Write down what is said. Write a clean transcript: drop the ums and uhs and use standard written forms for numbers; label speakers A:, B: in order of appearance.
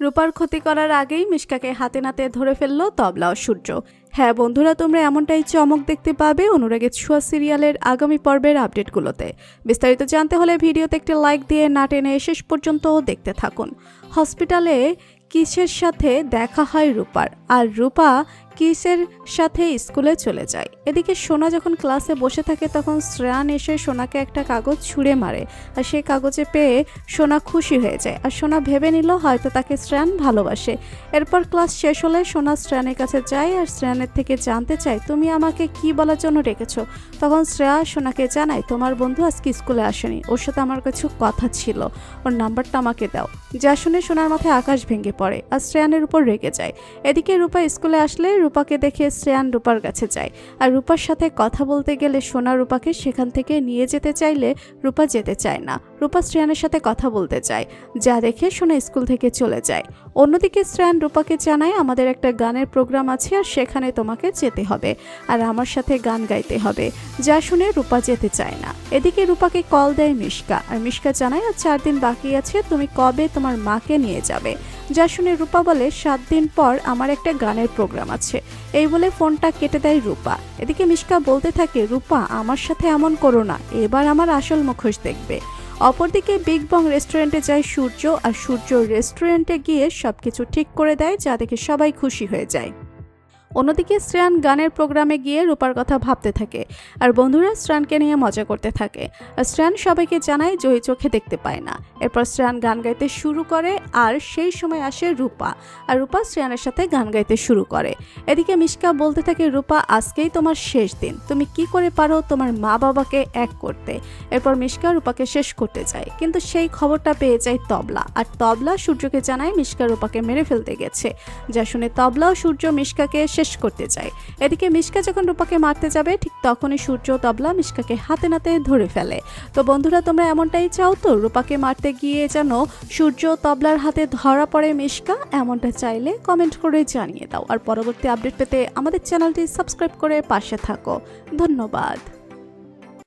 A: রূপার ক্ষতি করার আগেই মিশকাকে হাতে নাতে ধরে ফেললো তবলা ও সূর্য। হ্যাঁ বন্ধুরা, তোমরা এমনটাই চমক দেখতে পাবে অনুরাগের ছোঁয়া সিরিয়ালের আগামী পর্বের আপডেটগুলোতে। বিস্তারিত জানতে হলে ভিডিওতে একটি লাইক দিয়ে না টেনে শেষ পর্যন্ত দেখতে থাকুন। হসপিটালে কিসের সাথে দেখা হয় রূপার, আর রূপা কিসের সাথে স্কুলে চলে যায়। এদিকে সোনা যখন ক্লাসে বসে থাকে তখন শ্রেয়ান এসে সোনাকে একটা কাগজ ছুঁড়ে মারে, আর সেই কাগজে পেয়ে সোনা খুশি হয়ে যায়। আর সোনা ভেবে নিল হয়তো তাকে শ্রেয়ান ভালোবাসে। এরপর ক্লাস শেষ হলে সোনা শ্রেয়ানের কাছে যায় আর শ্রেয়ানের থেকে জানতে চায়, তুমি আমাকে কি বলার জন্য রেখেছ। তখন শ্রেয়া সোনাকে জানায়, তোমার বন্ধু আজকে স্কুলে আসেনি, ওর সাথে আমার কিছু কথা ছিল, ওর নাম্বারটা আমাকে দাও। যা শুনে সোনার মাথায় আকাশ ভেঙে পড়ে আর শ্রেয়ানের উপর রেগে যায়। এদিকে রূপা স্কুলে আসলে রূপাকে দেখে শ্রেয়ান রূপার কাছে যায়, আর রূপার সাথে কথা বলতে গেলে সোনা রূপাকে সেখান থেকে নিয়ে যেতে চাইলে রূপা যেতে চায় না। রূপা শ্রেয়ানের সাথে কথা বলতে চায়, যা দেখে সোনা স্কুল থেকে চলে যায়। অন্যদিকে শ্রেয়ান রূপাকে জানায়, আমাদের একটা গানের প্রোগ্রাম আছে আর সেখানে তোমাকে যেতে হবে আর আমার সাথে গান গাইতে হবে। যা শুনে রূপা যেতে চায় না। এদিকে রূপাকে কল দেয় মিশকা, আর মিশকা জানায় আর 4 দিন বাকি আছে, তুমি কবে তোমার মাকে নিয়ে যাবে। যা শুনে রূপা বলে, 7 দিন পর আমার একটা গানের প্রোগ্রাম আছে। এই বলে ফোনটা কেটে দেয় রূপা। এদিকে মিশকা বলতে থাকে, রূপা আমার সাথে এমন করো না, এবার আমার আসল মুখোশ দেখবে। অপরদিকে বিগ বং রেস্টুরেন্টে যায় সূর্য, আর সূর্য রেস্টুরেন্টে গিয়ে সবকিছু ঠিক করে দেয়, যা দেখে সবাই খুশি হয়ে যায়। অন্যদিকে শ্রেয়ান গানের প্রোগ্রামে গিয়ে রূপার কথা ভাবতে থাকে, আর বন্ধুরা শ্রেয়ানকে নিয়ে মজা করতে থাকে। আর শ্রেয়ান সবাইকে জানায় জয়ী চোখে দেখতে পায় না। এরপর শ্রেয়ান গান গাইতে শুরু করে, আর সেই সময় আসে রূপা, আর রূপা শ্রেয়ানের সাথে গান গাইতে শুরু করে। এদিকে মিশকা বলতে থাকে, রূপা আজকেই তোমার শেষ দিন, তুমি কি করে পারো তোমার মা বাবাকে এক করতে। এরপর মিশকা রূপাকে শেষ করতে চায়, কিন্তু সেই খবরটা পেয়ে যায় তবলা, আর তবলা সূর্যকে জানায় মিশকা রূপাকে মেরে ফেলতে গেছে। যা শুনে তবলা ও সূর্য মিশকাকে শেষ করতে চায়। এদিকে মিশকা যখন রূপাকে মারতে যাবে, ঠিক তখনই সূর্য তবলা মিশকাকে হাতে নাতে ধরে ফেলে। তো বন্ধুরা, তোমরা এমনটাই চাও তো রূপাকে মারতে গিয়ে যেন সূর্য তবলার হাতে ধরা পড়ে মিশকা? এমনটা চাইলে কমেন্ট করে জানিয়ে দাও। আর পরবর্তী আপডেট পেতে আমাদের চ্যানেলটি সাবস্ক্রাইব করে পাশে থাকো। ধন্যবাদ।